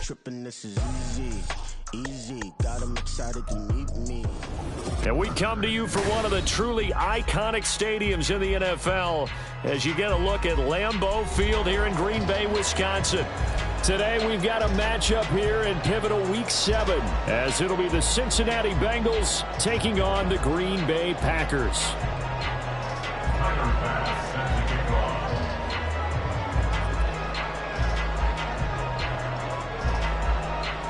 tripping, this is easy. Easy, got them excited to meet me. And we come to you from one of the truly iconic stadiums in the NFL as you get a look at Lambeau Field here in Green Bay, Wisconsin. Today we've got a matchup here in pivotal Week 7 as it'll be the Cincinnati Bengals taking on the Green Bay Packers.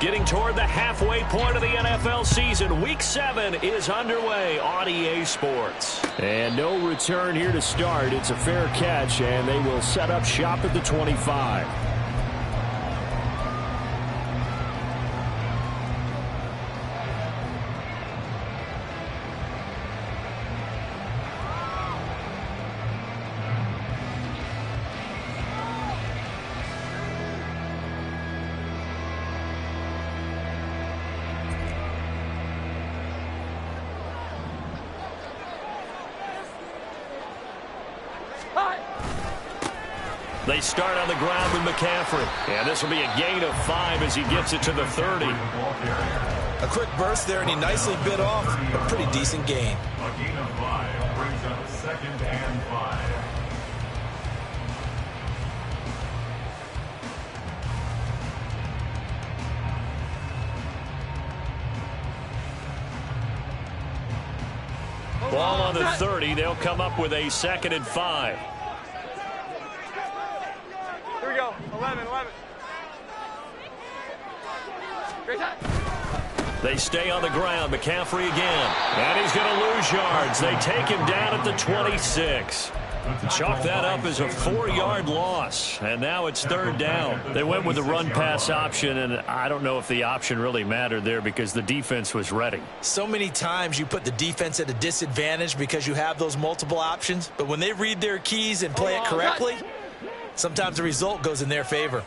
Getting toward the halfway point of the NFL season, Week 7 is underway on EA Sports. And no return here to start. It's a fair catch, and they will set up shop at the 25. They start on the ground with McCaffrey. And this will be a gain of 5 as he gets it to the 30. A quick burst there, and he nicely bit off. A pretty decent gain. A gain of 5 brings up 2nd and 5. Ball on the 30. They'll come up with a 2nd and 5. Here we go. 11. Great time. They stay on the ground. McCaffrey again. And he's going to lose yards. They take him down at the 26. Chalk that up as a 4-yard loss. And now it's 3rd down. They went with the run-pass option, and I don't know if the option really mattered there because the defense was ready. So many times you put the defense at a disadvantage because you have those multiple options. But when they read their keys and play it correctly, sometimes the result goes in their favor.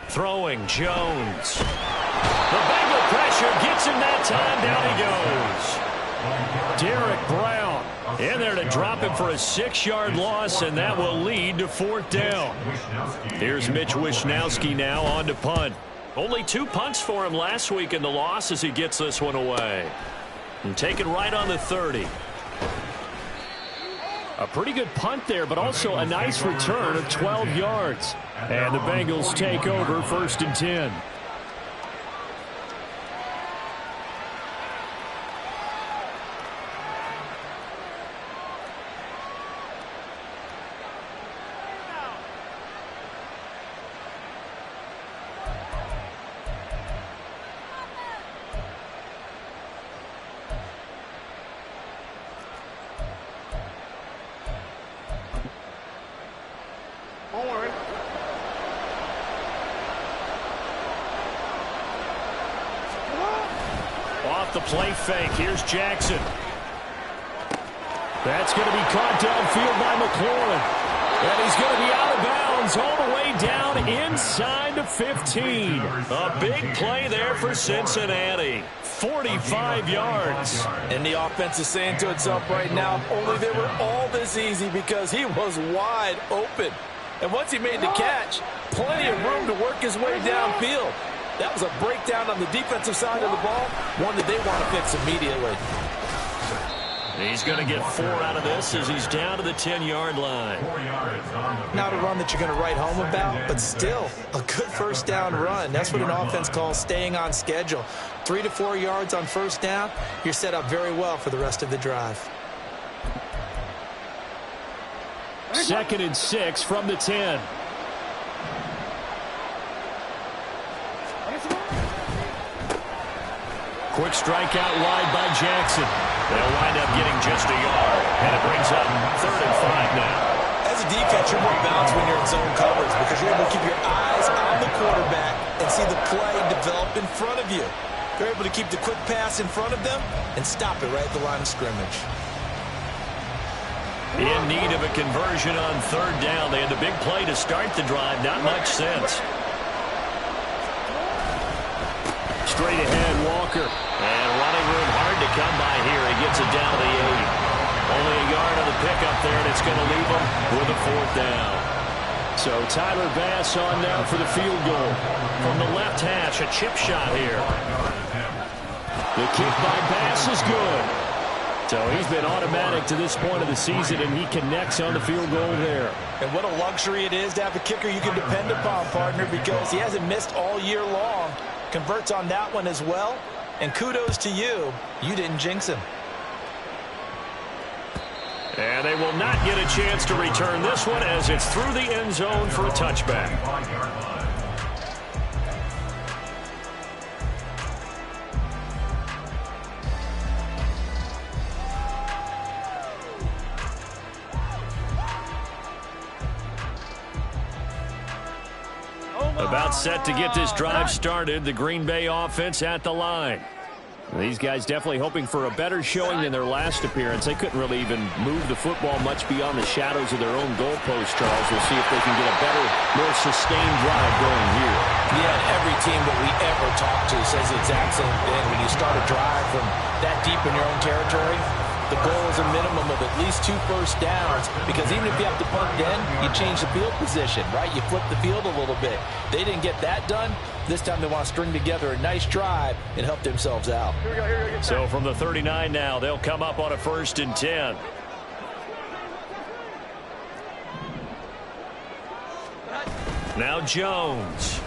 Throwing Jones. The Bengal pressure gets him that time. Down he goes. Derek Brown in there to drop him for a 6-yard loss, and that will lead to 4th down. Here's Mitch Wishnowsky now on to punt. Only 2 punts for him last week in the loss as he gets this one away. And taken right on the 30. A pretty good punt there, but also a nice return of 12 yards. And the Bengals take over 1st and 10. The play fake. Here's Jackson. That's going to be caught downfield by McLaurin. And he's going to be out of bounds all the way down inside the 15. A big play there for Cincinnati. 45 yards. And the offense is saying to itself right now, only they were all this easy because he was wide open. And once he made the catch, plenty of room to work his way downfield. That was a breakdown on the defensive side of the ball, one that they want to fix immediately. He's going to get 4 out of this as he's down to the 10-yard line. Not a run that you're going to write home about, but still a good 1st down run. That's what an offense calls staying on schedule. 3 to 4 yards on 1st down, you're set up very well for the rest of the drive. 2nd and 6 from the 10. Quick strikeout wide by Jackson. They'll wind up getting just a yard. And it brings up 3rd and 5 now. As a defense, you're more balanced when you're in zone coverage because you're able to keep your eyes on the quarterback and see the play develop in front of you. You're able to keep the quick pass in front of them and stop it right at the line of scrimmage. In need of a conversion on 3rd down. They had the big play to start the drive. Not much sense. Straight ahead, Walker. And running room hard to come by here. He gets it down to the 8. Only a yard on the pickup there, and it's going to leave them with a 4th down. So Tyler Bass on now for the field goal. From the left hash, a chip shot here. The kick by Bass is good. So he's been automatic to this point of the season, and he connects on the field goal there. And what a luxury it is to have a kicker you can depend upon, partner, because he hasn't missed all year long. Converts on that one as well. And kudos to you. You didn't jinx him. And they will not get a chance to return this one as it's through the end zone for a touchback. About set to get this drive started. The Green Bay offense at the line. These guys definitely hoping for a better showing than their last appearance. They couldn't really even move the football much beyond the shadows of their own goalpost, Charles. We'll see if they can get a better, more sustained drive going here. Yeah, every team that we ever talk to says the exact same thing. When you start a drive from that deep in your own territory, the goal is a minimum of at least 2 first downs, because even if you have to punt then, you change the field position, right? You flip the field a little bit. They didn't get that done. This time they want to string together a nice drive and help themselves out. Here we go. So from the 39 now, they'll come up on a 1st and 10. Now Jones.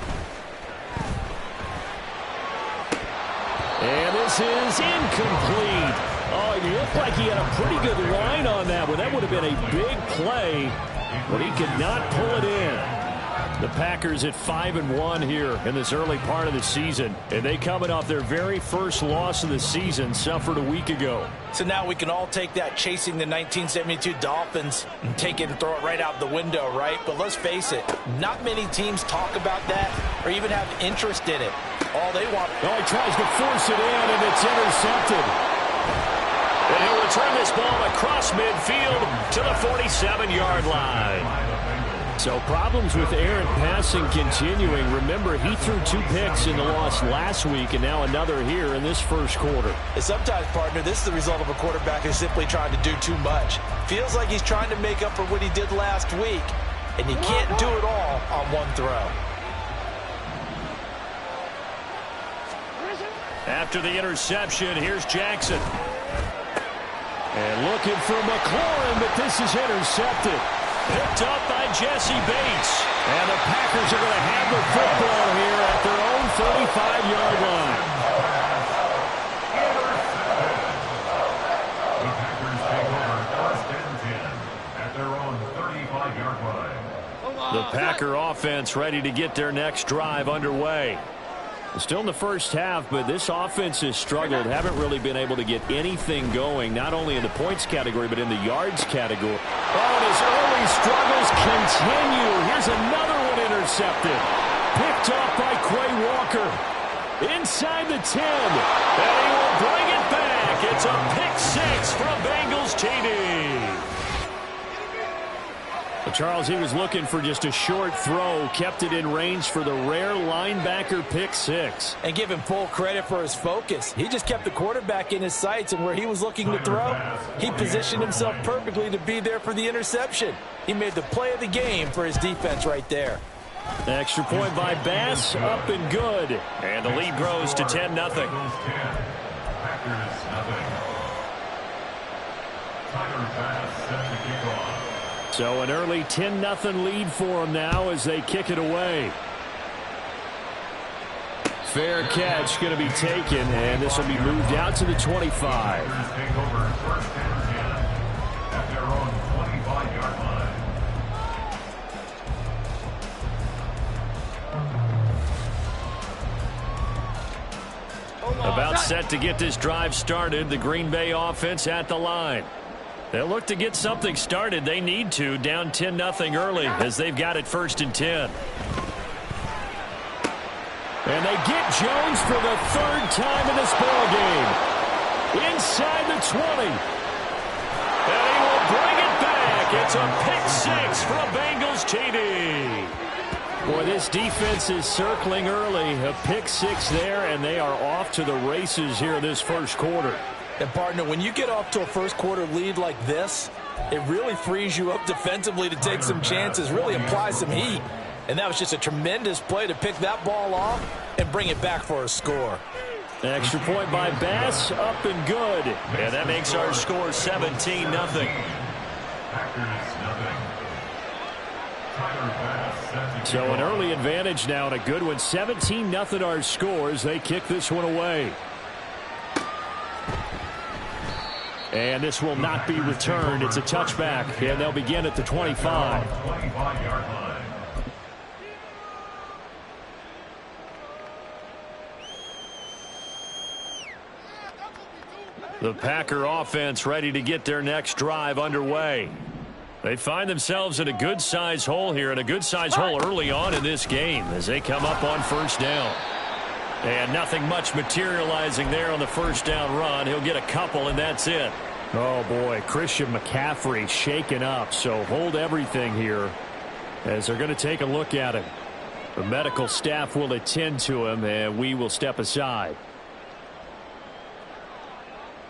And this is incomplete. Oh, he looked like he had a pretty good line on that one. That would have been a big play, but he could not pull it in. The Packers at 5-1 here in this early part of the season, and they coming off their very first loss of the season, suffered a week ago. So now we can all take that chasing the 1972 Dolphins and take it and throw it right out the window, right? But let's face it, not many teams talk about that or even have interest in it. All they want... Oh, he tries to force it in, and it's intercepted. And he'll return this ball across midfield to the 47-yard line. So problems with errant passing continuing. Remember, he threw 2 picks in the loss last week, and now another here in this first quarter. And sometimes, partner, this is the result of a quarterback who's simply trying to do too much. Feels like he's trying to make up for what he did last week, and you can't do it all on one throw. After the interception, here's Jackson. And looking for McLaurin, but this is intercepted. Picked up by Jesse Bates. And the Packers are going to have the football here at their own 35-yard line. The Packers take over 1st and 10 at their own 35-yard line. The Packer offense ready to get their next drive underway. Still in the first half, but this offense has struggled. Haven't really been able to get anything going, not only in the points category, but in the yards category. Oh, and his early struggles continue. Here's another one intercepted. Picked off by Quay Walker. Inside the 10. And he will bring it back. It's a pick-6 from Bengals TD. Charles, he was looking for just a short throw, kept it in range for the rare linebacker pick-6. And give him full credit for his focus. He just kept the quarterback in his sights, and where he was looking to throw, he positioned himself perfectly to be there for the interception. He made the play of the game for his defense right there. Extra point by Bass, up and good. And the lead grows to 10-0. Packers nothing. Tyler Bass set the kickoff. So an early 10-0 lead for them now as they kick it away. Fair catch going to be taken, and this will be moved out to the 25. Take over 1st and 10 at their own 25-yard line. About set to get this drive started. The Green Bay offense at the line. They'll look to get something started. They need to, down 10-0 early as they've got it 1st and 10. And they get Jones for the 3rd time in this ballgame. Inside the 20. And he will bring it back. It's a pick-6 from Bengals TD. Boy, this defense is circling early. A pick-6 there, and they are off to the races here in this first quarter. And, partner, when you get off to a first-quarter lead like this, it really frees you up defensively to take some chances, really apply some heat. And that was just a tremendous play to pick that ball off and bring it back for a score. Extra point by Bass, up and good. And that makes our score 17-0. So an early advantage now and a good one. 17-0 our scores. They kick this one away. And this will not be returned. It's a touchback, and they'll begin at the 25. The Packer offense ready to get their next drive underway. They find themselves in a good-sized hole here, and a good-sized hole early on in this game as they come up on first down. And nothing much materializing there on the first down run. He'll get a couple, and that's it. Oh, boy, Christian McCaffrey shaken up, so hold everything here as they're going to take a look at him. The medical staff will attend to him, and we will step aside.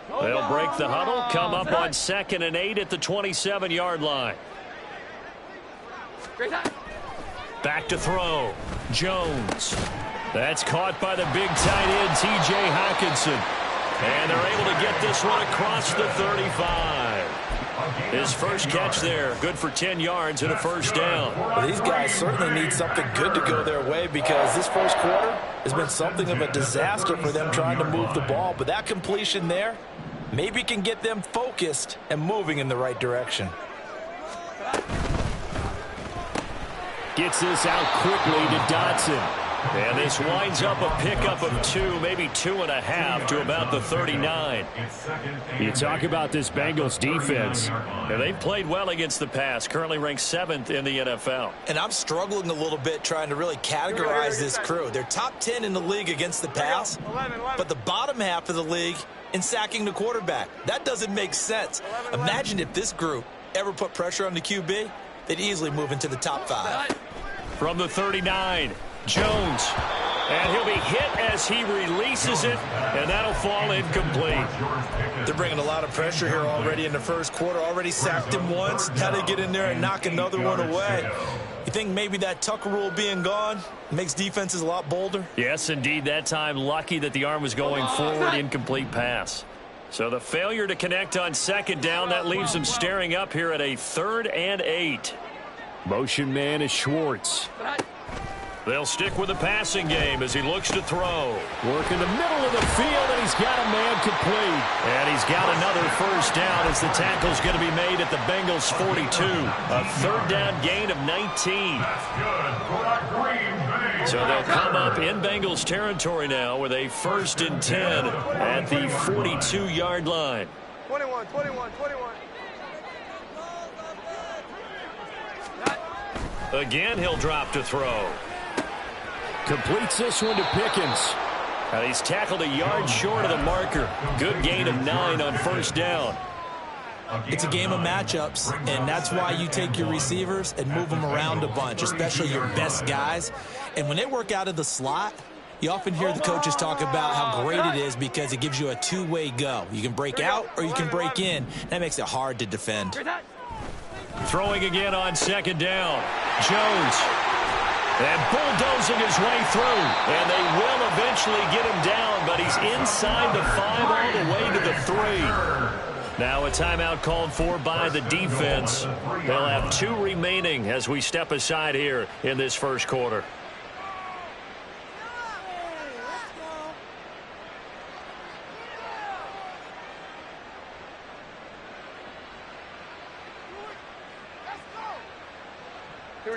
They'll break the huddle, come up on 2nd and 8 at the 27-yard line. Back to throw. Jones. That's caught by the big tight end, T.J. Hockenson. And they're able to get this one across the 35. His first catch there, good for 10 yards and a first down. Well, these guys certainly need something good to go their way because this first quarter has been something of a disaster for them trying to move the ball. But that completion there maybe can get them focused and moving in the right direction. Gets this out quickly to Dotson. And this winds up a pickup of 2, maybe 2.5 to about the 39. You talk about this Bengals defense. And they've played well against the pass, currently ranked 7th in the NFL. And I'm struggling a little bit trying to really categorize this crew. They're top 10 in the league against the pass, but the bottom half of the league in sacking the quarterback. That doesn't make sense. Imagine if this group ever put pressure on the QB, they'd easily move into the top 5. From the 39. Jones, and he'll be hit as he releases it, and that'll fall incomplete. They're bringing a lot of pressure here already in the first quarter. Already sacked him once. Now they get in there and knock another one away. You think maybe that Tucker rule being gone makes defenses a lot bolder? Yes, indeed. That time, lucky that the arm was going forward, incomplete pass. So the failure to connect on 2nd down, that leaves them staring up here at a 3rd and 8. Motion man is Schwartz. They'll stick with the passing game as he looks to throw. Work in the middle of the field, and he's got a man complete. And he's got another first down as the tackle's going to be made at the Bengals' 42. A 3rd down gain of 19. So they'll come up in Bengals territory now with a 1st and 10 at the 42-yard line. 21. Again, he'll drop to throw. Completes this one to Pickens. And he's tackled a yard short of the marker. Good gain of 9 on first down. It's a game of matchups, and that's why you take your receivers and move them around a bunch, especially your best guys. And when they work out of the slot, you often hear the coaches talk about how great it is because it gives you a two-way go. You can break out or you can break in. That makes it hard to defend. Throwing again on 2nd down. Jones. And bulldozing his way through. And they will eventually get him down, but he's inside the 5 all the way to the 3. Now a timeout called for by the defense. They'll have 2 remaining as we step aside here in this first quarter.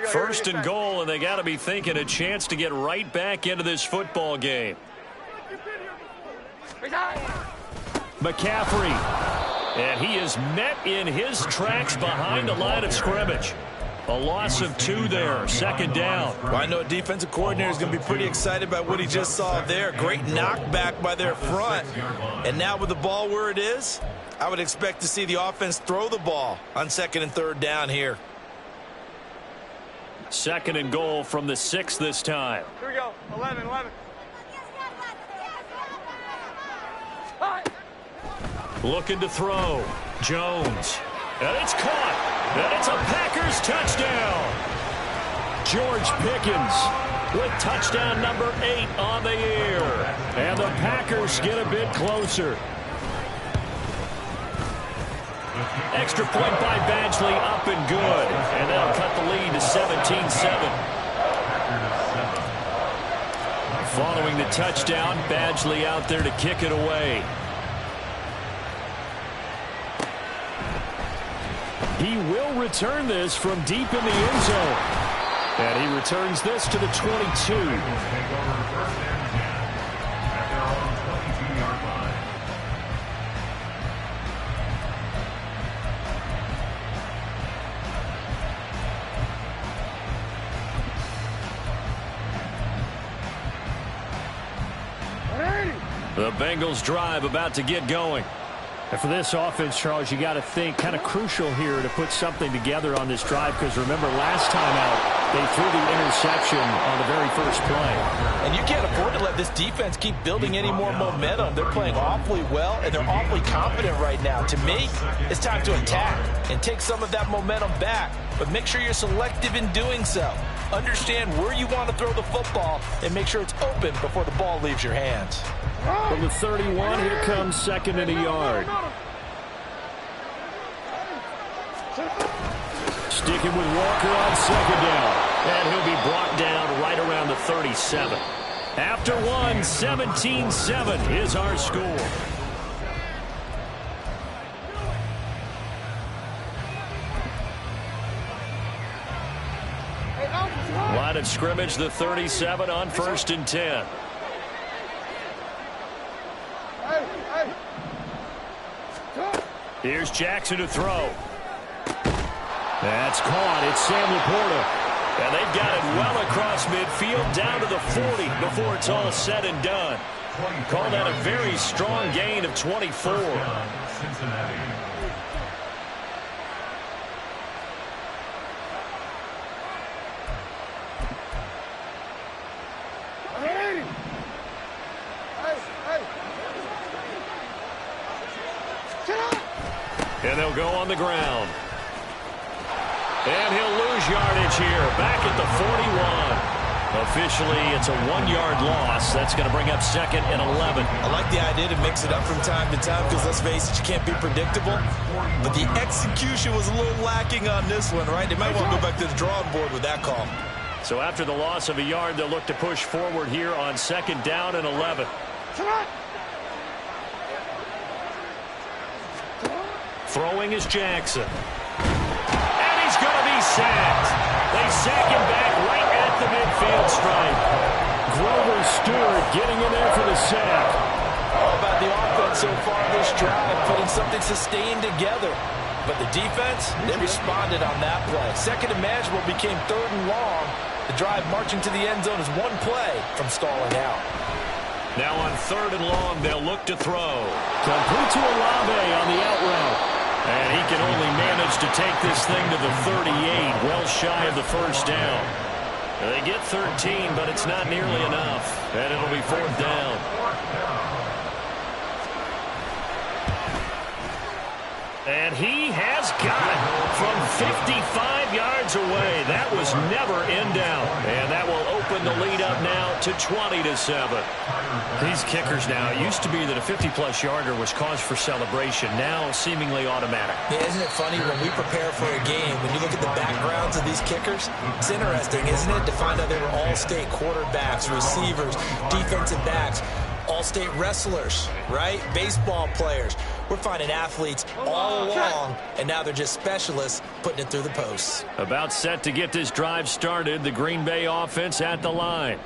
First and goal, and they got to be thinking a chance to get right back into this football game. McCaffrey, and he is met in his tracks behind the line of scrimmage. A loss of 2 there, 2nd down. Well, I know a defensive coordinator is going to be pretty excited about what he just saw there. Great knockback by their front. And now with the ball where it is, I would expect to see the offense throw the ball on 2nd and 3rd down here. 2nd and goal from the 6 this time. Here we go. 11. Looking to throw. Jones. And it's caught. And it's a Packers touchdown. George Pickens with touchdown number 8 on the year. And the Packers get a bit closer. Extra point by Badgley, up and good. And that'll cut the lead to 17-7. Following the touchdown, Badgley out there to kick it away. He will return this from deep in the end zone. And he returns this to the 22. The Bengals drive about to get going. And for this offense, Charles, you got to think kind of crucial here to put something together on this drive, because remember last time out they threw the interception on the very first play. And you can't afford to let this defense keep building any more momentum. They're playing awfully well, and they're awfully confident right now. To me, it's time to attack and take some of that momentum back, but make sure you're selective in doing so. Understand where you want to throw the football and make sure it's open before the ball leaves your hands. From the 31, here comes 2nd and a yard. Sticking with Walker on 2nd down. And he'll be brought down right around the 37. After one, 17-7 is our score. Line of scrimmage, the 37 on 1st and 10. Here's Jackson to throw. That's caught. It's Sam Laporta. And they've got it well across midfield down to the 40 before it's all said and done. Call that a very strong gain of 24. And they'll go on the ground. And he'll lose yardage here. Back at the 41. Officially, it's a 1-yard loss. That's going to bring up 2nd and 11. I like the idea to mix it up from time to time because, let's face it, you can't be predictable. But the execution was a little lacking on this one, right? They might want to go back to the drawing board with that call. So after the loss of a yard, they'll look to push forward here on 2nd down and 11. Throwing is Jackson. And he's going to be sacked. They sack him back right at the midfield stripe. Grover Stewart getting in there for the sack. All about the offense so far this drive, putting something sustained together. But the defense, they responded on that play. 2nd and manageable became 3rd and long. The drive marching to the end zone is one play from stalling out. Now on 3rd and long, they'll look to throw. Complete to Olave on the out route. And he can only manage to take this thing to the 38, well shy of the first down. They get 13, but it's not nearly enough. And it'll be 4th down. And he has got it from 55 yards away. That was never in doubt. And that will open the lead up now to 20-7. These kickers now, it used to be that a 50-plus yarder was cause for celebration. Now seemingly automatic. Yeah, isn't it funny when we prepare for a game, when you look at the backgrounds of these kickers, it's interesting, isn't it, to find out they were all-state quarterbacks, receivers, defensive backs, all-state wrestlers, right? Baseball players. We're finding athletes all along, and now they're just specialists putting it through the posts. About set to get this drive started, the Green Bay offense at the line.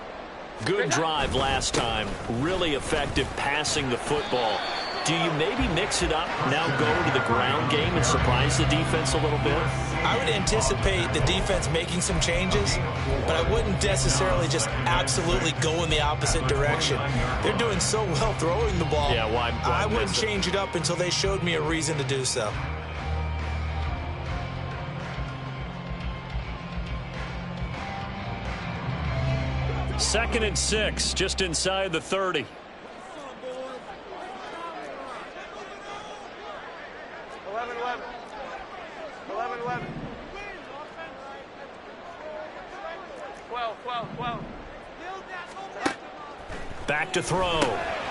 Good drive last time. Really effective passing the football. Do you maybe mix it up, now go to the ground game and surprise the defense a little bit? I would anticipate the defense making some changes, but I wouldn't necessarily just absolutely go in the opposite direction. They're doing so well throwing the ball. Yeah, why I wouldn't change it up until they showed me a reason to do so. Second and 6, just inside the 30. Back to throw.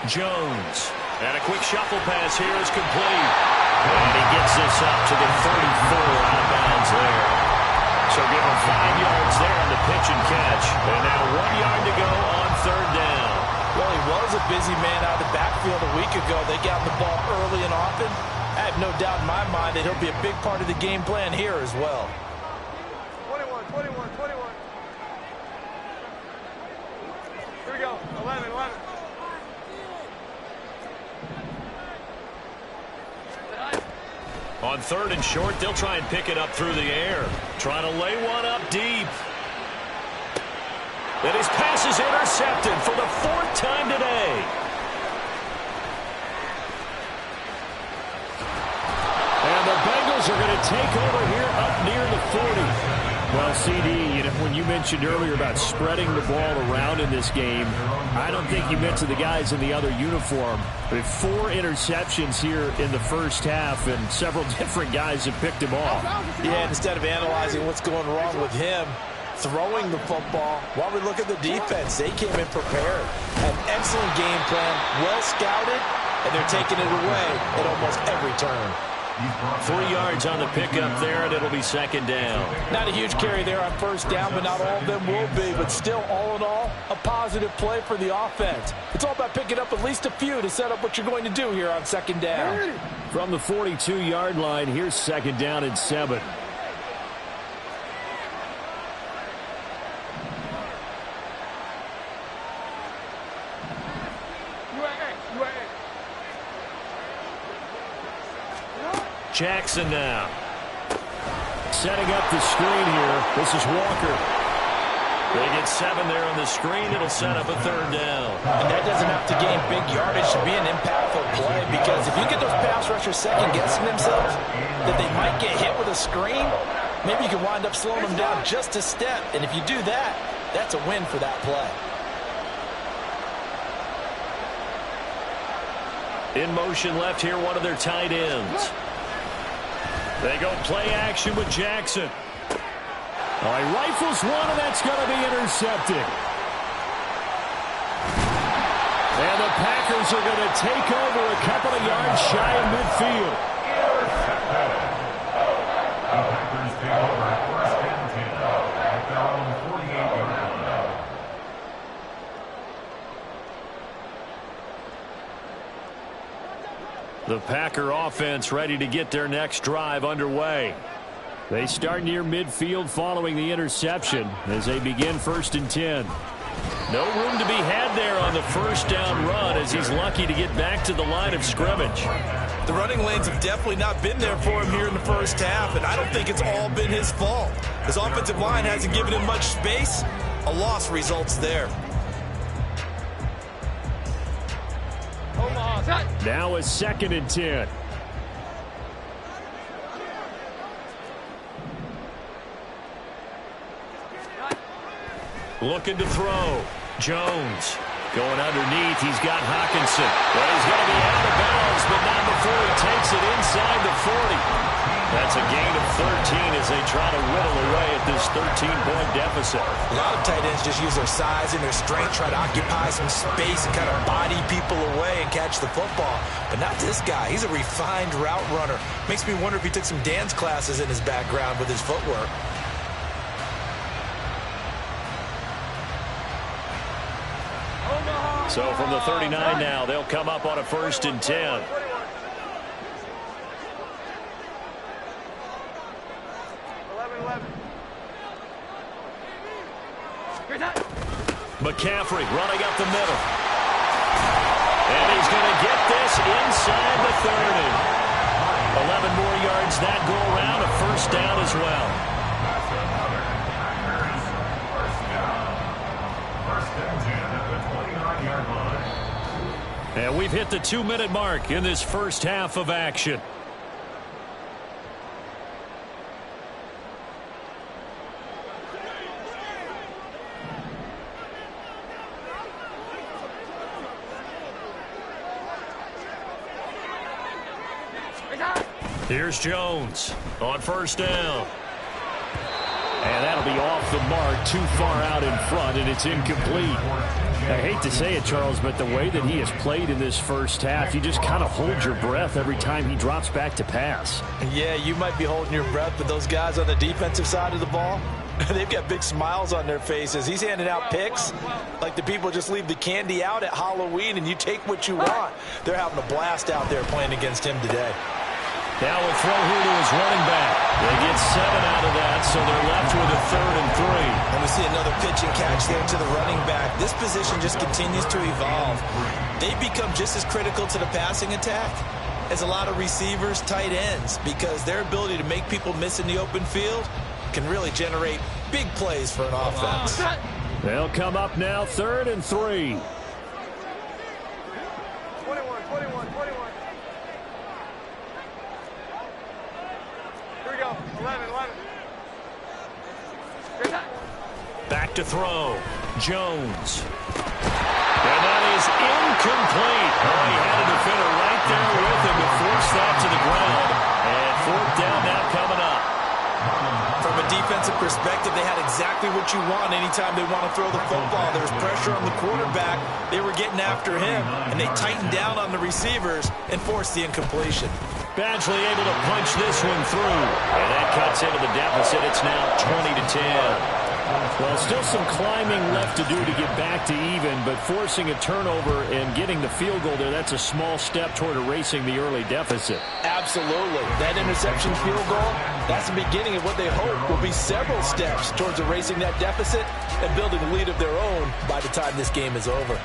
Jones. And a quick shuffle pass here is complete. And he gets this up to the 34 out of bounds there. So give him 5 yards there on the pitch and catch. And now 1 yard to go on third down. Well, he was a busy man out of the backfield a week ago. They got the ball early and often. I have no doubt in my mind that he'll be a big part of the game plan here as well. 21. Here we go. 11. On third and short, they'll try and pick it up through the air. Trying to lay one up deep. And his pass is intercepted for the 4th time today. And the Bengals are going to take over here up near the 40. Well, CD, when you mentioned earlier about spreading the ball around in this game, I don't think you meant to the guys in the other uniform. But 4 interceptions here in the first half, and several different guys have picked him off. Yeah, instead of analyzing what's going wrong with him, throwing the football, while we look at the defense, they came in prepared. An excellent game plan, well scouted, and they're taking it away at almost every turn. 3 yards on the pickup there, and it'll be second down. Not a huge carry there on first down, but not all of them will be. But still, all in all, a positive play for the offense. It's all about picking up at least a few to set up what you're going to do here on second down. From the 42-yard line, here's second down and 7. Jackson now. Setting up the screen here. This is Walker. They get 7 there on the screen. It'll set up a third down. And that doesn't have to gain big yardage to be an impactful play, because if you get those pass rushers second-guessing themselves that they might get hit with a screen, maybe you can wind up slowing them down just a step. And if you do that, that's a win for that play. In motion left here, one of their tight ends. They go play action with Jackson. All right, rifles one, and that's going to be intercepted. And the Packers are going to take over a couple of yards shy of midfield. The Packers take over at 1st and 10 at their own 48-yard line. The Packer offense ready to get their next drive underway. They start near midfield following the interception as they begin 1st and 10. No room to be had there on the first down run, as he's lucky to get back to the line of scrimmage. The running lanes have definitely not been there for him here in the first half, and I don't think it's all been his fault. His offensive line hasn't given him much space. A loss results there. Now it's 2nd and 10. Looking to throw. Jones going underneath. He's got Hockenson. Well, he's going to be out of bounds, but not before he takes it inside the 40. That's a gain of 13 as they try to whittle away at this 13-point deficit. A lot of tight ends just use their size and their strength, try to occupy some space and kind of body people away and catch the football. But not this guy. He's a refined route runner. Makes me wonder if he took some dance classes in his background with his footwork. So from the 39 now, they'll come up on a 1st and 10. McCaffrey running up the middle. And he's going to get this inside the 30. 11 more yards that go around, a first down as well. That's another Packers first down. 1st and 10 at the 29-yard line. And we've hit the 2-minute mark in this first half of action. Here's Jones on 1st down. And that'll be off the mark, too far out in front, and it's incomplete. I hate to say it, Charles, but the way that he has played in this first half, you just kind of hold your breath every time he drops back to pass. Yeah, you might be holding your breath, but those guys on the defensive side of the ball, they've got big smiles on their faces. He's handing out picks like the people just leave the candy out at Halloween and you take what you want. They're having a blast out there playing against him today. Now we'll throw here to his running back. They get 7 out of that, so they're left with a 3rd and 3. And we see another pitch and catch there to the running back. This position just continues to evolve. They become just as critical to the passing attack as a lot of receivers, tight ends, because their ability to make people miss in the open field can really generate big plays for an offense. They'll come up now, 3rd and 3. 21. Here we go. 11. Back to throw. Jones. And that is incomplete. Oh, he had a defender right there with him to force that to the ground. And 4th down now coming up. From a defensive perspective, they had exactly what you want anytime they want to throw the football. There was pressure on the quarterback. They were getting after him, and they tightened down on the receivers and forced the incompletion. Badgley able to punch this one through. And that cuts into the deficit. It's now 20-10. Well, still some climbing left to do to get back to even, but forcing a turnover and getting the field goal there, that's a small step toward erasing the early deficit. Absolutely. That interception field goal, that's the beginning of what they hope will be several steps towards erasing that deficit and building a lead of their own by the time this game is over.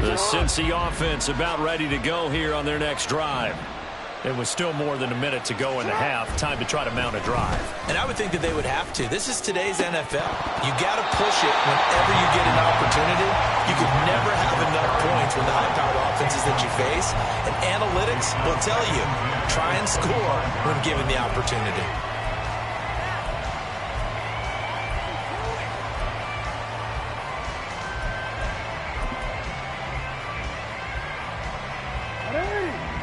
The Cincy offense about ready to go here on their next drive. It was still more than a minute to go in the half. Time to try to mount a drive. And I would think that they would have to. This is today's NFL. You got to push it whenever you get an opportunity. You could never have enough points with the high-powered offenses that you face. And analytics will tell you, try and score when given the opportunity.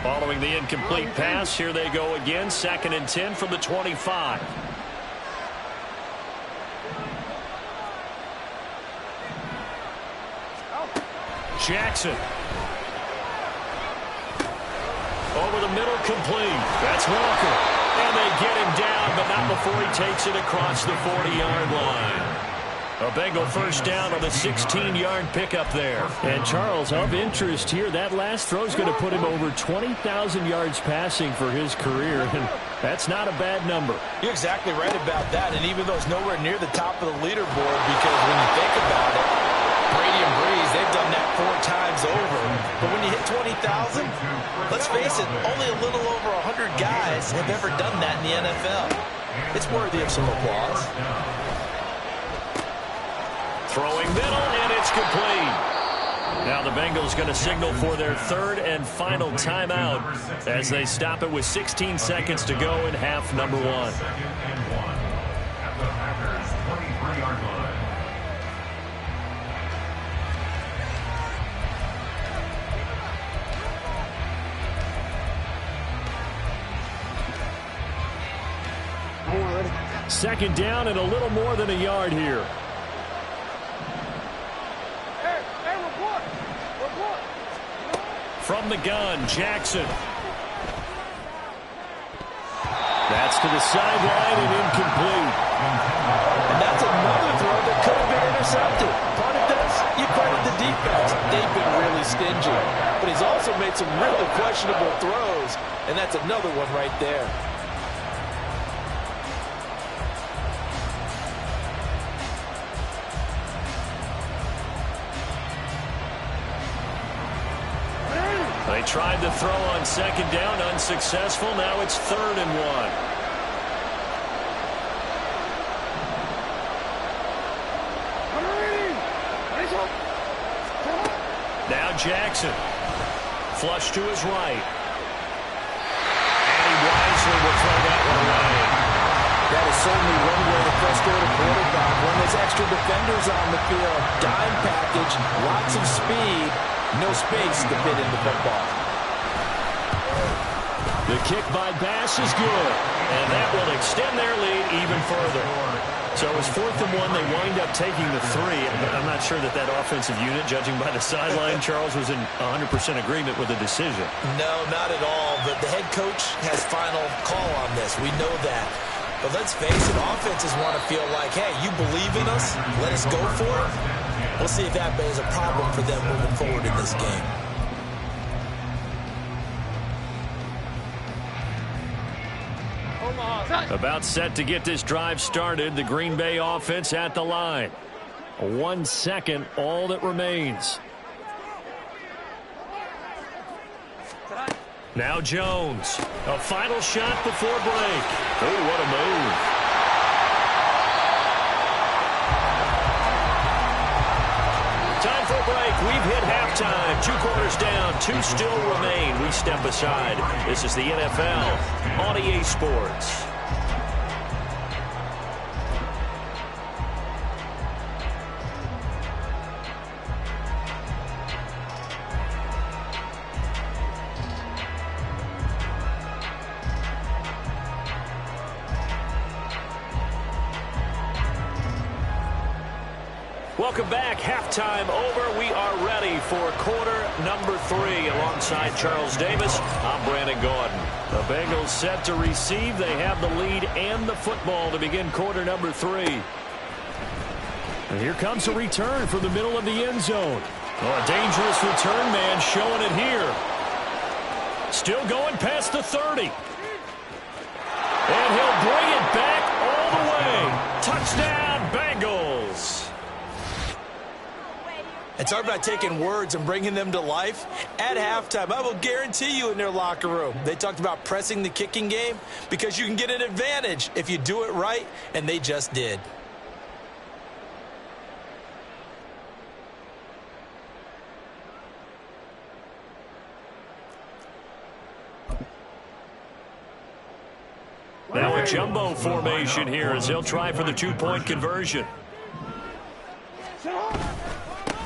Following the incomplete pass, here they go again. 2nd and 10 from the 25. Jackson. Over the middle, complete. That's Walker. And they get him down, but not before he takes it across the 40-yard line. A Bengal 1st down on the 16-yard pickup there. And Charles, of interest here, that last throw is going to put him over 20,000 yards passing for his career, and that's not a bad number. You're exactly right about that, and even though it's nowhere near the top of the leaderboard, because when you think about it, Brady and Breeze, they've done that 4 times over. But when you hit 20,000, let's face it, only a little over 100 guys have ever done that in the NFL. It's worthy of some applause. Throwing middle, and it's complete. Now the Bengals going to signal for their 3rd and final timeout as they stop it with 16 seconds to go in half number 1. At the Packers' 23-yard line. Second down and a little more than a yard here. From the gun, Jackson. That's to the sideline and incomplete. And that's another throw that could have been intercepted. Part of this, you credit the defense. They've been really stingy. But he's also made some really questionable throws, and that's another one right there. They tried to throw on 2nd down, unsuccessful. Now it's 3rd and 1. Now Jackson. Flush to his right. And he wisely will throw that one away. That is certainly one way to frustrate a quarterback when there's extra defenders on the field. Dime package, lots of speed, no space to fit in the football. The kick by Bass is good, and that will extend their lead even further. So it was 4th and 1. They wind up taking the 3. I'm not sure that offensive unit, judging by the sideline, Charles, was in 100% agreement with the decision. No, not at all. But the head coach has final call on this. We know that. But let's face it, offenses want to feel like, hey, you believe in us, let us go for it. We'll see if that is a problem for them moving forward in this game. About set to get this drive started. The Green Bay offense at the line. 1 second, all that remains. Now Jones. A final shot before break. Oh, what a move. Time for a break. We've hit halftime. 2 quarters down. 2 still remain. We step aside. This is the NFL on EA Sports. Welcome back. Halftime over. We are ready for quarter number 3. Alongside Charles Davis, I'm Brandon Gordon. The Bengals set to receive. They have the lead and the football to begin quarter number 3. And here comes a return from the middle of the end zone. Oh, a dangerous return man showing it here. Still going past the 30. And he'll bring it back all the way. Touchdown, Bengals. It's hard about taking words and bringing them to life. At halftime, I will guarantee you in their locker room, they talked about pressing the kicking game because you can get an advantage if you do it right, and they just did. Now a jumbo formation here as they'll try for the 2-point conversion.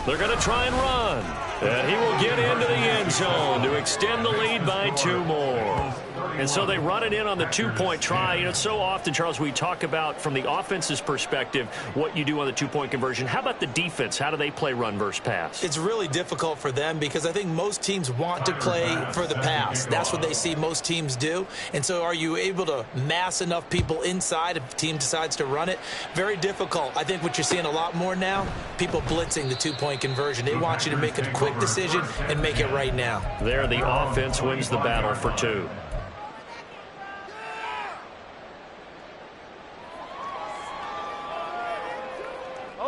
They're going to try and run. And he will get into the end zone to extend the lead by 2 more. And so they run it in on the 2-point try. You know, so often, Charles, we talk about from the offense's perspective what you do on the 2-point conversion. How about the defense? How do they play run versus pass? It's really difficult for them because I think most teams want to play for the pass. That's what they see most teams do. And so are you able to mass enough people inside if the team decides to run it? Very difficult. I think what you're seeing a lot more now, people blitzing the 2-point conversion. They want you to make a quick decision and make it right now. There, the offense wins the battle for 2.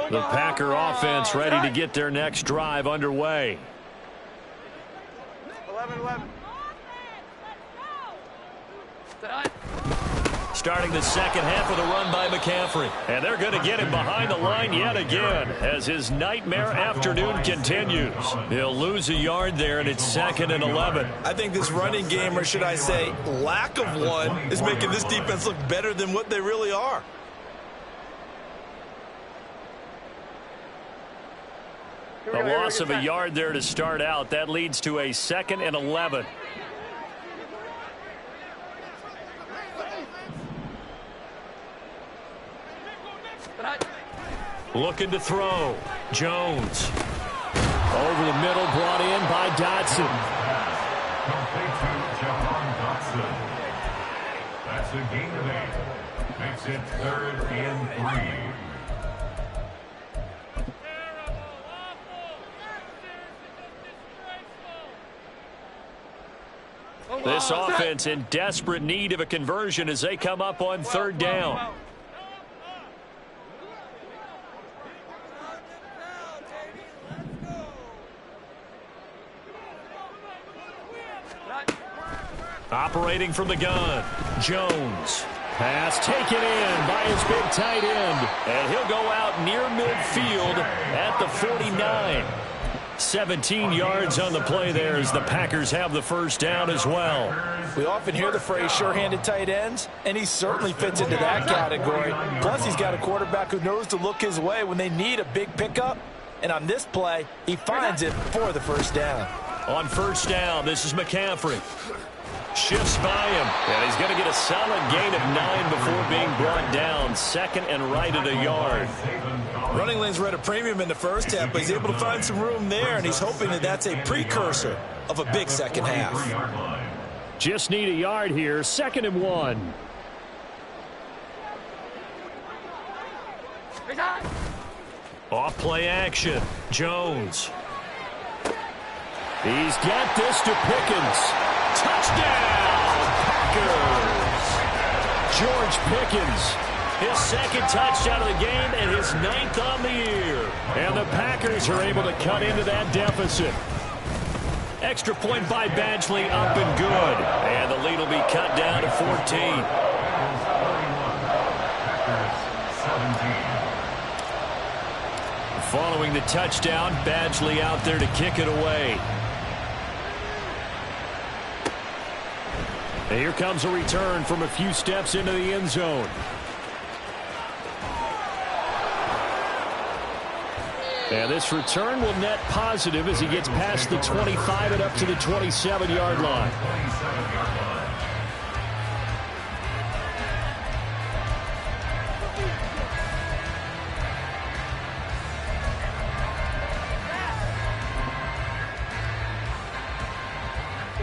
The Packer offense ready to get their next drive underway. 11-11. Starting the second half with a run by McCaffrey. And they're going to get him behind the line yet again as his nightmare afternoon continues. He'll lose a yard there, and it's 2nd and 11. I think this running game, or should I say lack of one, is making this defense look better than what they really are. A loss of a yard there to start out. That leads to a 2nd and 11. Looking to throw. Jones. Over the middle, brought in by Dotson. Complete to Jahan Dotson. That's a gain of 8. Makes it 3rd and 3. This offense in desperate need of a conversion as they come up on 3rd down. Operating from the gun, Jones. Pass taken in by his big tight end. And he'll go out near midfield at the 49. 17 yards on the play there as the Packers have the first down as well. We often hear the phrase sure-handed tight ends, and he certainly fits into that category. Plus, he's got a quarterback who knows to look his way when they need a big pickup. And on this play, he finds it for the first down. On 1st down, this is McCaffrey. Shifts by him, and he's going to get a solid gain of 9 before being brought down. Second and right at a yard. Running lanes were at a premium in the first half, but he's able to find some room there, and he's hoping that that's a precursor of a big second half. Just need a yard here. 2nd and 1. Off play action. Jones. He's got this to Pickens. Touchdown, Packers. George Pickens. His second touchdown of the game and his 9th on the year. And the Packers are able to cut into that deficit. Extra point by Badgley, up and good. And the lead will be cut down to 14. Following the touchdown, Badgley out there to kick it away. And here comes a return from a few steps into the end zone. And this return will net positive as he gets past the 25 and up to the 27-yard line.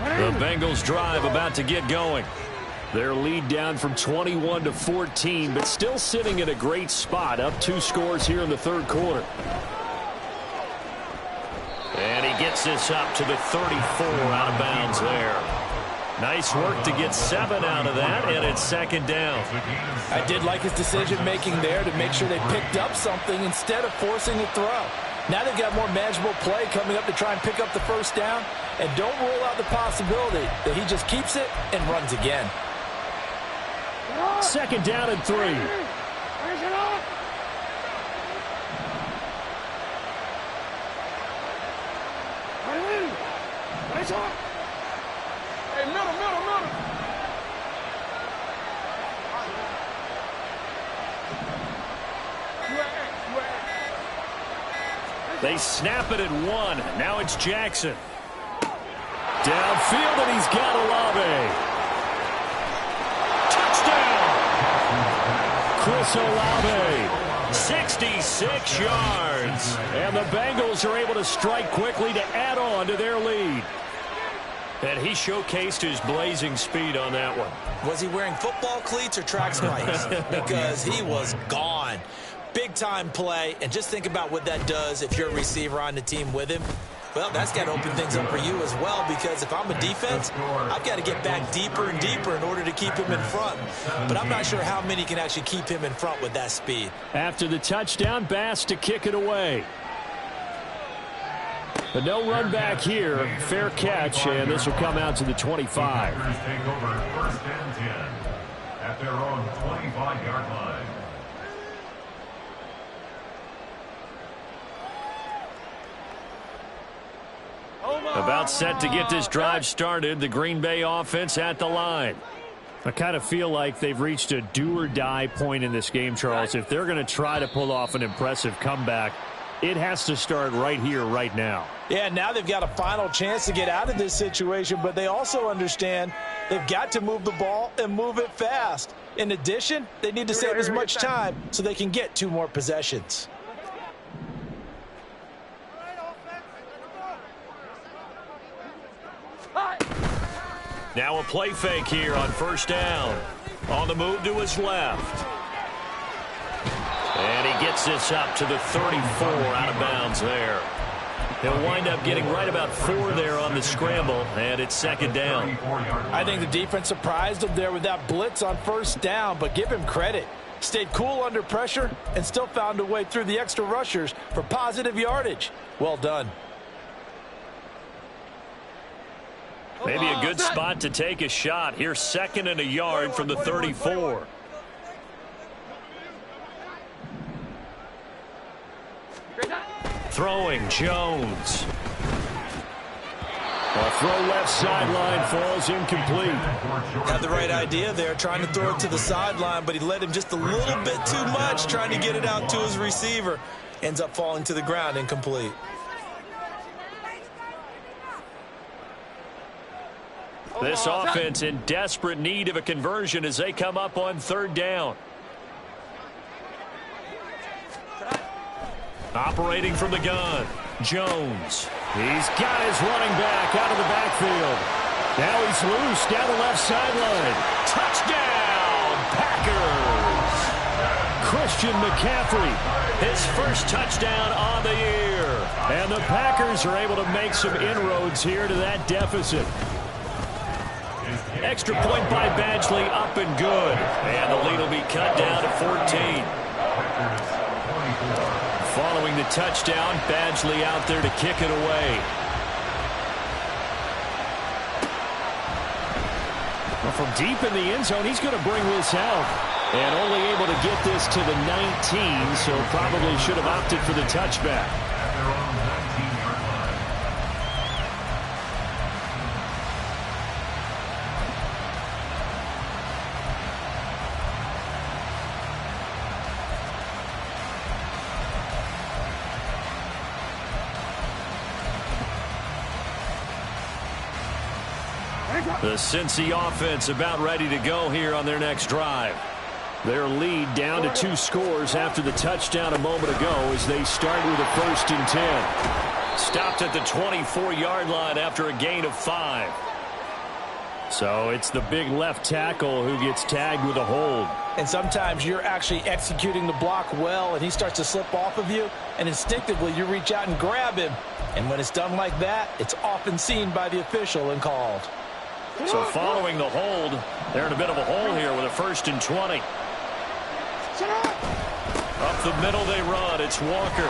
The Bengals drive about to get going. Their lead down from 21 to 14, but still sitting in a great spot, up 2 scores here in the third quarter. And he gets this up to the 34, out of bounds there. Nice work to get 7 out of that, and it's 2nd down. I did like his decision-making there to make sure they picked up something instead of forcing a throw. Now they've got more manageable play coming up to try and pick up the first down, and don't rule out the possibility that he just keeps it and runs again. 2nd down and 3. Hey, middle. They snap it at 1. Now it's Jackson. Downfield, and he's got Olave. Touchdown! Chris Olave. 66 yards. And the Bengals are able to strike quickly to add on to their lead. And he showcased his blazing speed on that one. Was he wearing football cleats or track spikes? Because he was gone. Big-time play, and just think about what that does if you're a receiver on the team with him. Well, that's got to open things up for you as well, because if I'm a defense, I've got to get back deeper and deeper in order to keep him in front. But I'm not sure how many can actually keep him in front with that speed. After the touchdown, Bass to kick it away. But no run back here. Fair catch, and this will come out to the 25. Packers take over 1st and 10 at their own 25-yard line. About set to get this drive started. The Green Bay offense at the line. I kind of feel like they've reached a do-or-die point in this game, Charles. If they're going to try to pull off an impressive comeback, it has to start right here, right now. Yeah, now they've got a final chance to get out of this situation, but they also understand they've got to move the ball and move it fast. In addition, they need to save as much time so they can get 2 more possessions. Now a play fake here on 1st down. On the move to his left. And he gets this up to the 34, out of bounds there. He'll wind up getting right about 4 there on the scramble, and it's 2nd down. I think the defense surprised him there with that blitz on 1st down, but give him credit. Stayed cool under pressure and still found a way through the extra rushers for positive yardage. Well done. Maybe a good spot to take a shot. Here's 2nd and a yard from the 34. Throwing, Jones. A throw left sideline, falls incomplete. Had the right idea there, trying to throw it to the sideline, but he led him just a little bit too much, trying to get it out to his receiver. Ends up falling to the ground, incomplete. This offense in desperate need of a conversion as they come up on third down. Operating from the gun, Jones. He's got his running back out of the backfield. Now he's loose down the left sideline. Touchdown, Packers! Christian McCaffrey, his first touchdown on the year. And the Packers are able to make some inroads here to that deficit. Extra point by Badgley, up and good. And the lead will be cut down to 14. Following the touchdown, Badgley out there to kick it away. Well, from deep in the end zone, he's going to bring this out. And only able to get this to the 19, so probably should have opted for the touchback. The Cincy offense about ready to go here on their next drive. Their lead down to 2 scores after the touchdown a moment ago as they start with a 1st and 10. Stopped at the 24-yard line after a gain of 5. So it's the big left tackle who gets tagged with a hold. And sometimes you're actually executing the block well, and he starts to slip off of you, and instinctively you reach out and grab him. And when it's done like that, it's often seen by the official and called. So following the hold, they're in a bit of a hole here with a 1st and 20. Up the middle they run. It's Walker.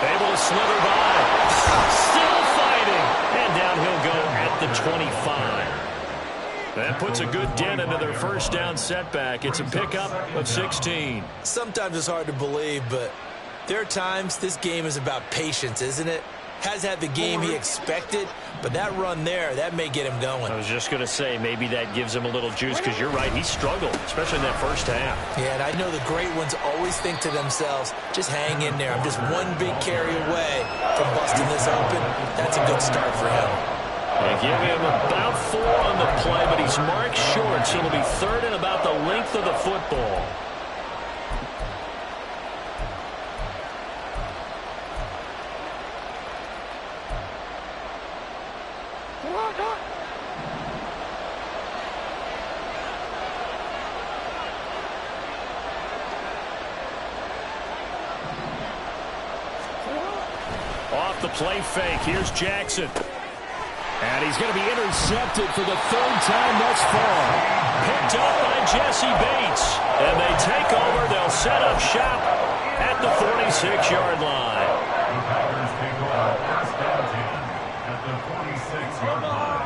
Able to slither by. Still fighting. And down he'll go at the 25. That puts a good dent into their first down setback. It's a pickup of 16. Sometimes it's hard to believe, but there are times this game is about patience, isn't it? Has had the game he expected, but that run there, that may get him going. I was just going to say, maybe that gives him a little juice, because you're right, he struggled, especially in that first half. Yeah, and I know the great ones always think to themselves, just hang in there. I'm just one big carry away from busting this open. That's a good start for him. They give him about 4 on the play, but he's marked short, so it'll be 3rd and about the length of the football. Off the play fake, here's Jackson. And he's going to be intercepted for the 3rd time thus far. Picked up by Jesse Bates. And they take over. They'll set up shop at the 46-yard line. The Packers take over 1st and 10 at the 46-yard line.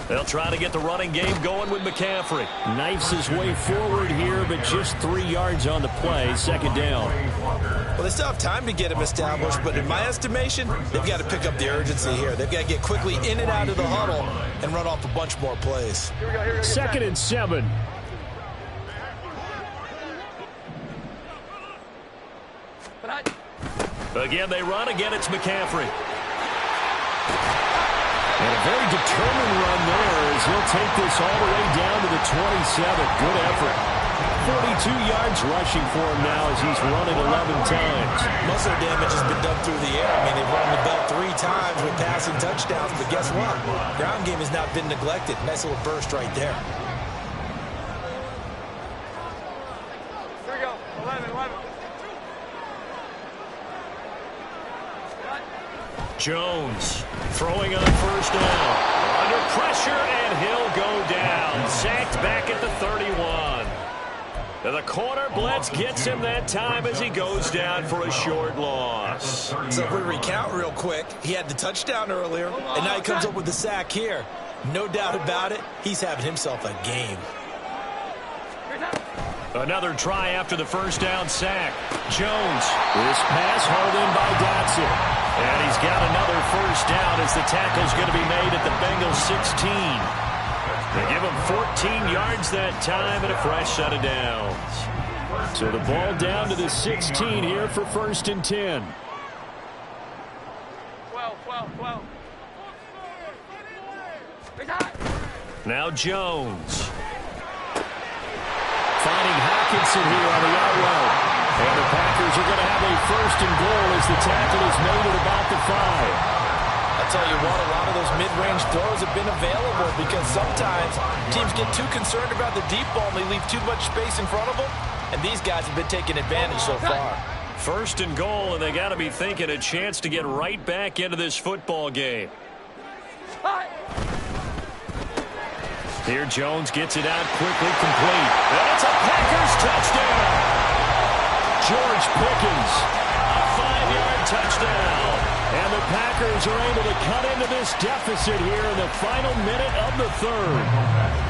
They'll try to get the running game going with McCaffrey. Knifes his way forward here, but just 3 yards on the play. 2nd down. Well, they still have time to get him established, but in my estimation, they've got to pick up the urgency here. They've got to get quickly in and out of the huddle and run off a bunch more plays. 2nd and 7. Again, they run. Again, it's McCaffrey. And a very determined run there as he'll take this all the way down to the 27. Good effort. 42 yards rushing for him now as he's running 11 times. Most of the damage has been done through the air. I mean, they've run the belt 3 times with passing touchdowns, but guess what? Ground game has not been neglected. Nice little burst right there. Here we go. 11. Jones throwing on 1st down. Under pressure, and he'll go down. Sacked back at the 31. And the corner blitz gets him that time as he goes down for a short loss. So if we recount real quick, he had the touchdown earlier, and now he comes up with the sack here. No doubt about it, he's having himself a game. Another try after the 1st down sack. Jones. This pass hauled in by Dotson. And he's got another 1st down as the tackle's going to be made at the Bengals 16. They give him 14 yards that time and a fresh set of downs. So the ball down to the 16 here for 1st and 10. 12. Now Jones. Finding Hawkinson here on the out route. And the Packers are going to have a 1st and goal as the tackle is made at about the 5. I'll tell you what, a lot of those mid-range throws have been available because sometimes teams get too concerned about the deep ball and they leave too much space in front of them. And these guys have been taking advantage so far. 1st and goal, and they got to be thinking a chance to get right back into this football game. Here Jones gets it out quickly, complete. And it's a Packers touchdown. George Pickens, a 5-yard touchdown. And the Packers are able to cut into this deficit here in the final minute of the 3rd.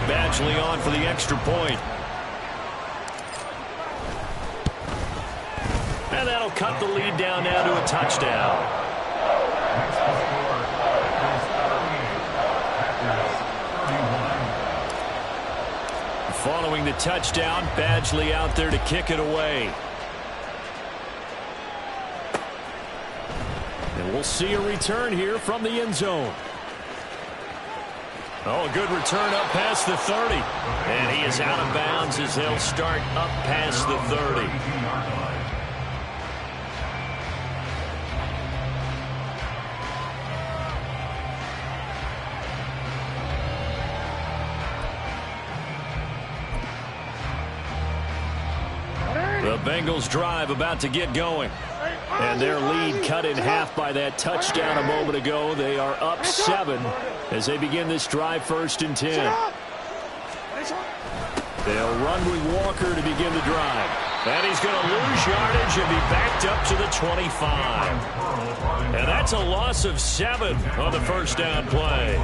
Badgley on for the extra point. And that'll cut the lead down now to a touchdown. Following the touchdown, Badgley out there to kick it away. And we'll see a return here from the end zone. Oh, a good return up past the 30. And he is out of bounds as they'll start up past the 30. The Bengals drive about to get going. And their lead cut in half by that touchdown a moment ago. They are up 7 as they begin this drive 1st and 10. They'll run with Walker to begin the drive. And he's going to lose yardage and be backed up to the 25. And that's a loss of 7 on the 1st down play.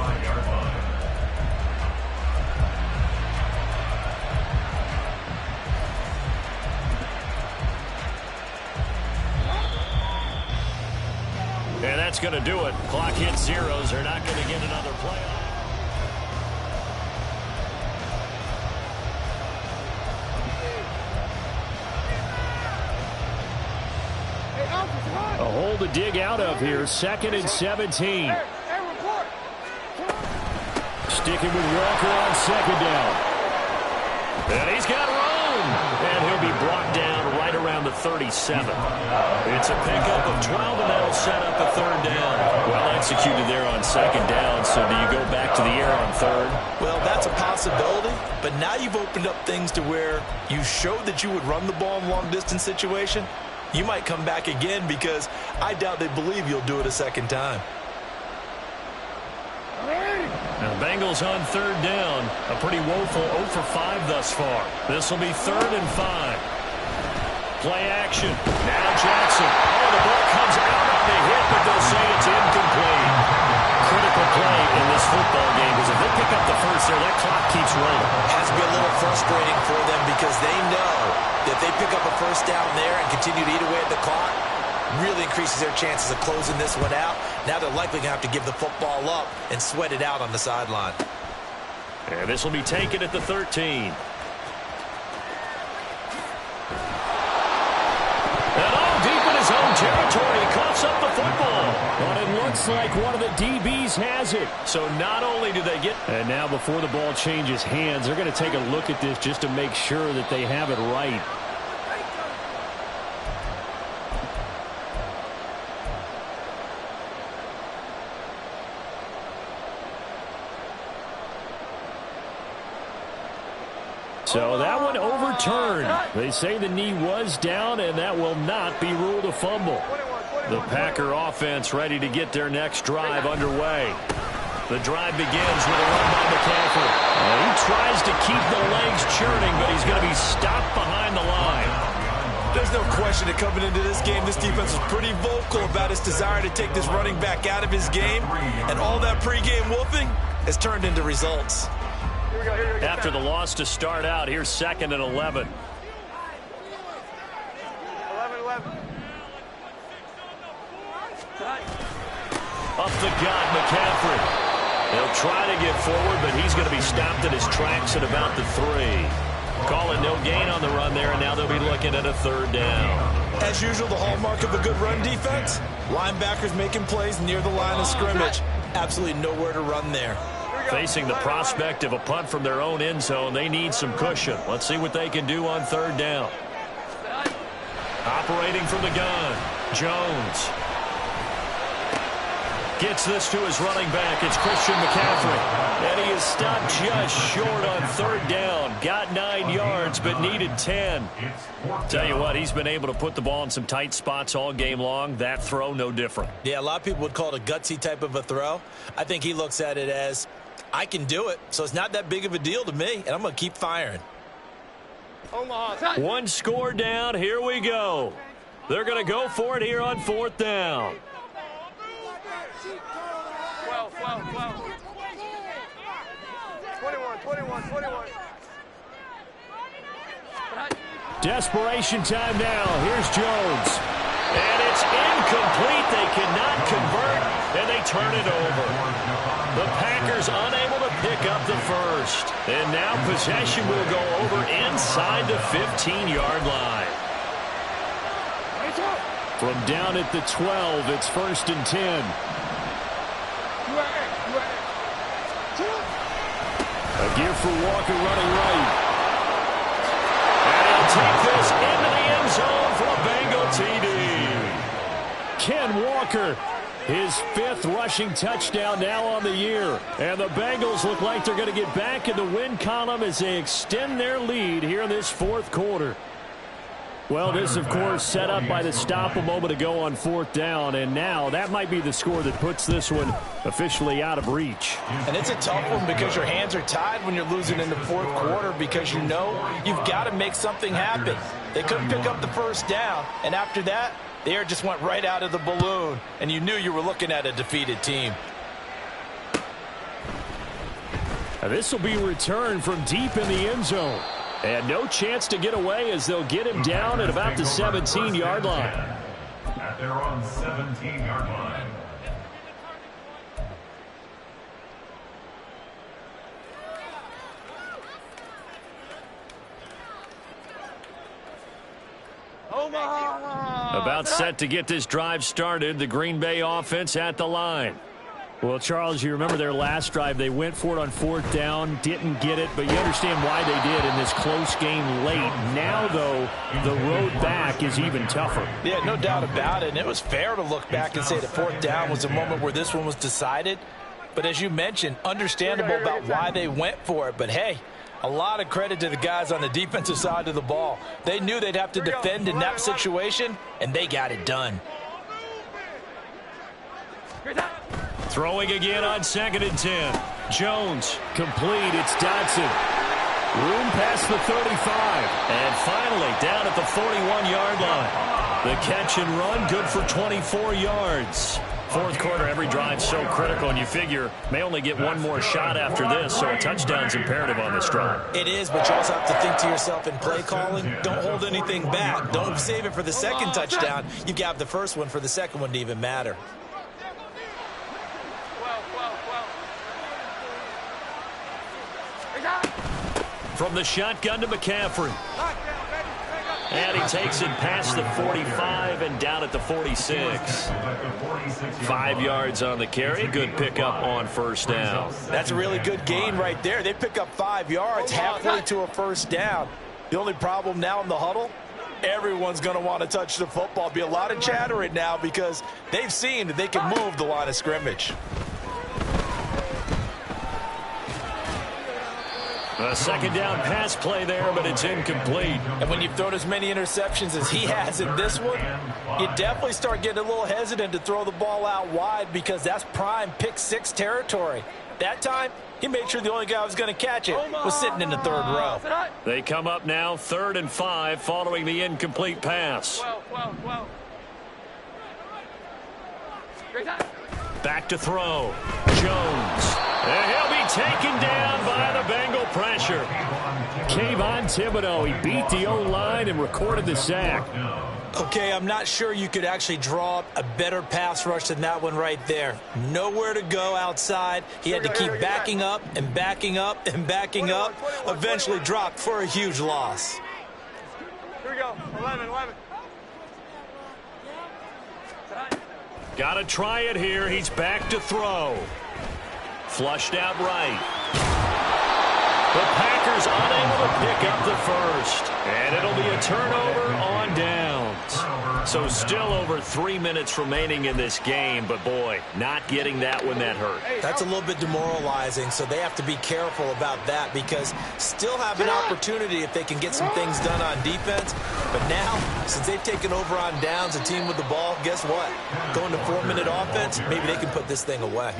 And that's going to do it. Clock hits zeros. They're not going to get another play. A hole to dig out of here. 2nd and 17. Sticking with Walker on 2nd down. And he's got room. And he'll be brought down right around the 37. It's a pickup of 12, and that'll set up a 3rd down. Well executed there on 2nd down, so do you go back to the air on 3rd? Well, that's a possibility, but now you've opened up things to where you showed that you would run the ball in long-distance situation. You might come back again because I doubt they believe you'll do it a 2nd time. Now, Bengals on 3rd down. A pretty woeful 0 for 5 thus far. This will be 3rd and 5. Play action. Now Jackson. Oh, the ball comes out on the hit, but they'll say it's incomplete. Critical play in this football game because if they pick up the 1st there, that clock keeps rolling. It has to be a little frustrating for them because they know that they pick up a 1st down there and continue to eat away at the clock, really increases their chances of closing this one out. Now they're likely going to have to give the football up and sweat it out on the sideline. And this will be taken at the 13. And all deep in his own territory, he coughs up the football. But it looks like one of the DBs has it. So not only do they get... And now before the ball changes hands, they're going to take a look at this just to make sure that they have it right. So that one overturned. They say the knee was down, and that will not be ruled a fumble. The Packer offense ready to get their next drive underway. The drive begins with a run by McCaffrey. He tries to keep the legs churning, but he's going to be stopped behind the line. There's no question that coming into this game, this defense was pretty vocal about its desire to take this running back out of his game. And all that pregame whooping has turned into results. After the loss to start out, here's 2nd and 11. 11. Up the gut, McCaffrey. He'll try to get forward, but he's going to be stopped in his tracks at about the 3. Call it no gain on the run there, and now they'll be looking at a third down. As usual, the hallmark of a good run defense, linebackers making plays near the line of scrimmage. Absolutely nowhere to run there. Facing the prospect of a punt from their own end zone, they need some cushion. Let's see what they can do on third down. Operating from the gun, Jones. Gets this to his running back. It's Christian McCaffrey. And he is stopped just short on third down. Got 9 yards, but needed 10. Tell you what, he's been able to put the ball in some tight spots all game long. That throw, no different. Yeah, a lot of people would call it a gutsy type of a throw. I think he looks at it as, I can do it, so it's not that big of a deal to me, and I'm going to keep firing. One score down. Here we go. They're going to go for it here on fourth down. 21. Desperation time now. Here's Jones. And it's incomplete. They cannot convert, and they turn it over. The Packers unable to pick up the first. And now possession will go over inside the 15-yard line. From down at the 12, it's 1st and 10. A gear for Walker running right. And he'll take this into the end zone for a Bengal TD. Ken Walker, his 5th rushing touchdown now on the year. And the Bengals look like they're going to get back in the win column as they extend their lead here in this 4th quarter. Well, this, of course, set up by the stop a moment ago on 4th down, and now that might be the score that puts this one officially out of reach. And it's a tough one because your hands are tied when you're losing in the 4th quarter because you know you've got to make something happen. They couldn't pick up the first down, and after that, the air just went right out of the balloon, and you knew you were looking at a defeated team. Now this will be returned from deep in the end zone. And no chance to get away as they'll get him down at about the 17-yard line. At their own 17-yard line. About set to get this drive started. The Green Bay offense at the line. Well, Charles, you remember their last drive. They went for it on 4th down, didn't get it, but you understand why they did in this close game late. Now, though, the road back is even tougher. Yeah, no doubt about it, and it was fair to look back and say the 4th down was the moment where this one was decided. But as you mentioned, understandable about why they went for it. But, hey, a lot of credit to the guys on the defensive side of the ball. They knew they'd have to defend in that situation, and they got it done. Throwing again on 2nd and 10. Jones. Complete. It's Dodson. Room past the 35. And finally down at the 41-yard line. The catch and run good for 24 yards. 4th quarter, every drive so critical, and you figure may only get one more shot after this, so a touchdown's imperative on this drive. It is, but you also have to think to yourself in play calling, don't hold anything back. Don't save it for the second touchdown. You got the first one for the second one to even matter. From the shotgun to McCaffrey. And he takes it past the 45 and down at the 46. 5 yards on the carry. Good pickup on 1st down. That's a really good gain right there. They pick up 5 yards halfway to a 1st down. The only problem now in the huddle, everyone's going to want to touch the football. Be a lot of chatter right now because they've seen that they can move the line of scrimmage. A 2nd down pass play there, but it's incomplete. And when you've thrown as many interceptions as he has in this one, you definitely start getting a little hesitant to throw the ball out wide because that's prime pick 6 territory. That time, he made sure the only guy who was going to catch it was sitting in the 3rd row. They come up now 3rd and 5 following the incomplete pass. Back to throw. Jones. And he'll be taken down by the Bengal pressure. Kayvon Thibodeau, he beat the O-line and recorded the sack. Okay, I'm not sure you could actually draw up a better pass rush than that one right there. Nowhere to go outside. He had to keep backing up and backing up and backing up. Eventually dropped for a huge loss. Here we go. 11. Got to try it here. He's back to throw. Flushed out right. The Packers unable to pick up the first. And it'll be a turnover on downs. So still over 3 minutes remaining in this game. But, boy, not getting that one that hurt. That's a little bit demoralizing, so they have to be careful about that because still have an opportunity if they can get some things done on defense. But now, since they've taken over on downs, a team with the ball, guess what? Going to 4-minute offense, maybe they can put this thing away.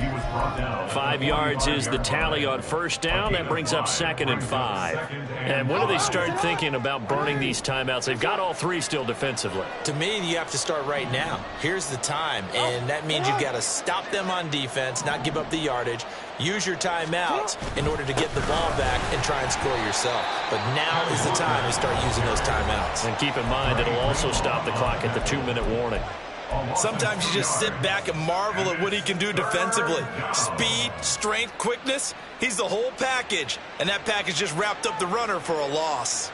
5 yards is the tally on first down. That brings up 2nd and 5. And when do they start thinking about burning these timeouts? They've got all 3 still defensively. To me, you have to start right now. Here's the time, and that means you've got to stop them on defense, not give up the yardage, use your timeouts in order to get the ball back and try and score yourself. But now is the time to start using those timeouts. And keep in mind, it'll also stop the clock at the 2-minute warning. Sometimes you just sit back and marvel at what he can do defensively. Speed, strength, quickness, he's the whole package. And that package just wrapped up the runner for a loss.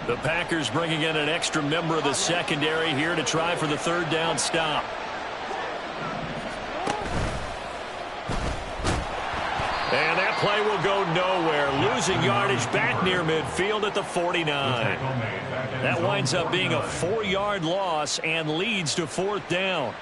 The Packers bringing in an extra member of the secondary here to try for the 3rd down stop. And that play will go nowhere. Losing yardage back near midfield at the 49. That winds up being a 4-yard loss and leads to 4th down.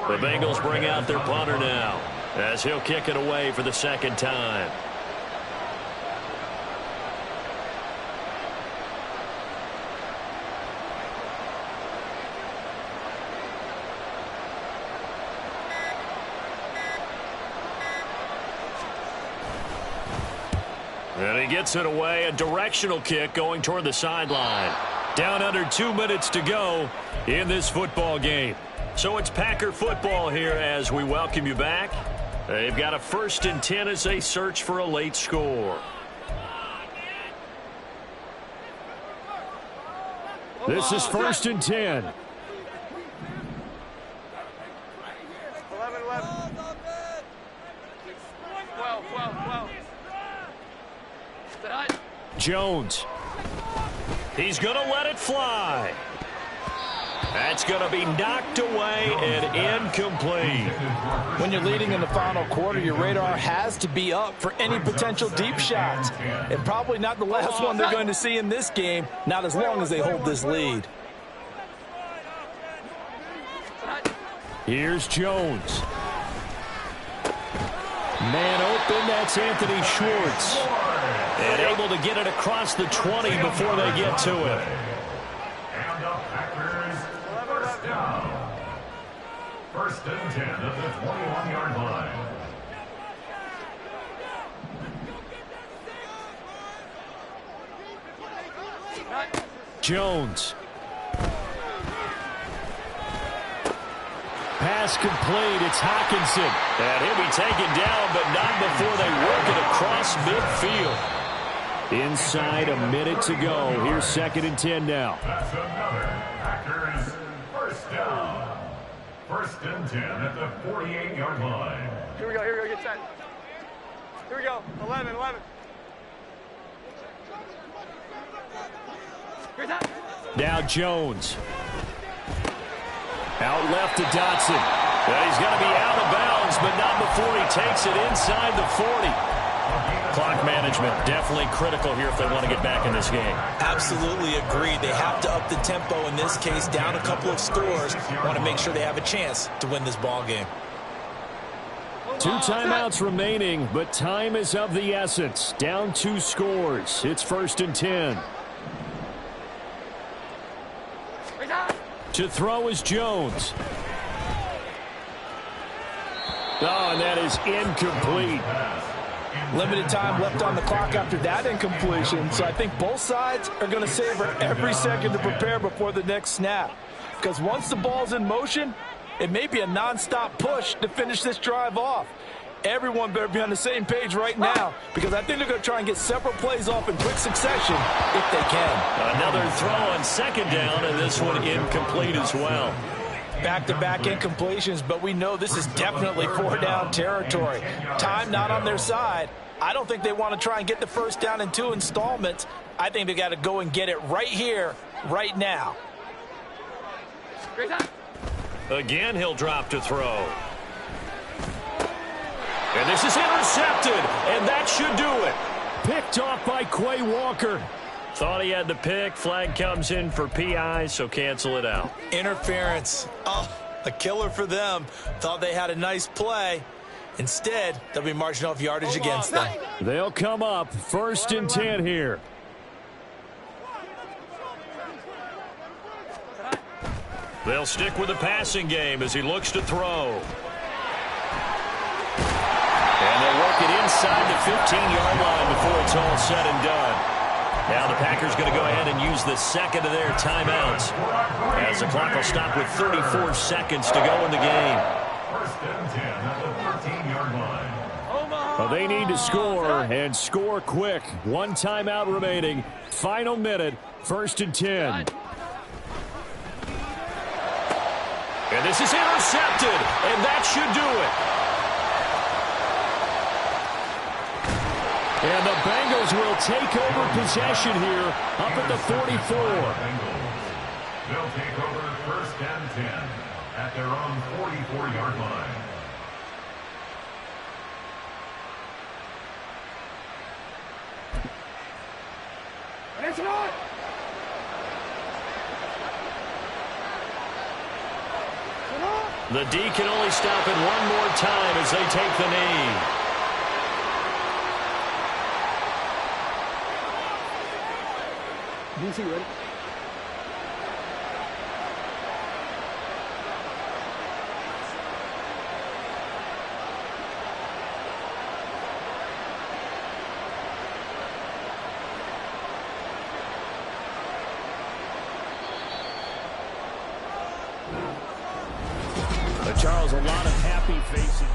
The Bengals bring out their punter now as he'll kick it away for the 2nd time. And he gets it away, a directional kick going toward the sideline. Down under 2 minutes to go in this football game. So it's Packer football here as we welcome you back. They've got a 1st and 10 as they search for a late score. This is 1st and 10. 11. 12. Jones. He's going to let it fly. That's going to be knocked away and incomplete. When you're leading in the final quarter, your radar has to be up for any potential deep shots. And probably not the last one they're going to see in this game, not as long as they hold this lead. Here's Jones. Man open, that's Anthony Schwartz. And able to get it across the 20 before they get to it. And the Packers, 1st down. 1st and 10 at the 21-yard line. Jones. Pass complete. It's Hockenson. And he'll be taken down, but not before they work it across midfield. Inside a minute to go. Here's 2nd and 10 now. That's another Packers 1st down. 1st and 10 at the 48-yard line. Here we go, get set. Here we go, 11. Here's that. Now Jones. Out left to Dotson. And he's going to be out of bounds, but not before he takes it inside the 40. Clock management definitely critical here if they want to get back in this game. Absolutely agreed. They have to up the tempo in this case, down a couple of scores. Want to make sure they have a chance to win this ball game. 2 timeouts remaining, but time is of the essence. Down 2 scores. It's 1st and 10. To throw is Jones. Oh, and that is incomplete. Limited time left on the clock after that incompletion, so I think both sides are going to savor every second to prepare before the next snap. Because once the ball's in motion, it may be a non-stop push to finish this drive off. Everyone better be on the same page right now, because I think they're going to try and get several plays off in quick succession if they can. Another throw on second down, and this one incomplete as well. Back-to-back incompletions, but we know this is definitely four-down territory. Time not on their side. I don't think they want to try and get the first down in 2 installments. I think they got to go and get it right here, right now. Again, he'll drop to throw. And this is intercepted, and that should do it. Picked off by Quay Walker. Thought he had the pick. Flag comes in for PI, so cancel it out. Interference. Oh, a killer for them. Thought they had a nice play. Instead, they'll be marching off yardage against them. They'll come up 1st and 10 here. They'll stick with the passing game as he looks to throw. And they'll work it inside the 15-yard line before it's all said and done. Now the Packers going to go ahead and use the second of their timeouts as the clock will stop with 34 seconds to go in the game. 1st and 10 at the 13-yard line. Well, they need to score and score quick. 1 timeout remaining. Final minute. 1st and 10. And this is intercepted, and that should do it. And the Bengals will take over possession here up at the 44. They'll take over 1st and 10 at their own 44-yard line. The D can only stop it one more time as they take the knee. DC, ready? Charles, a lot of happy faces.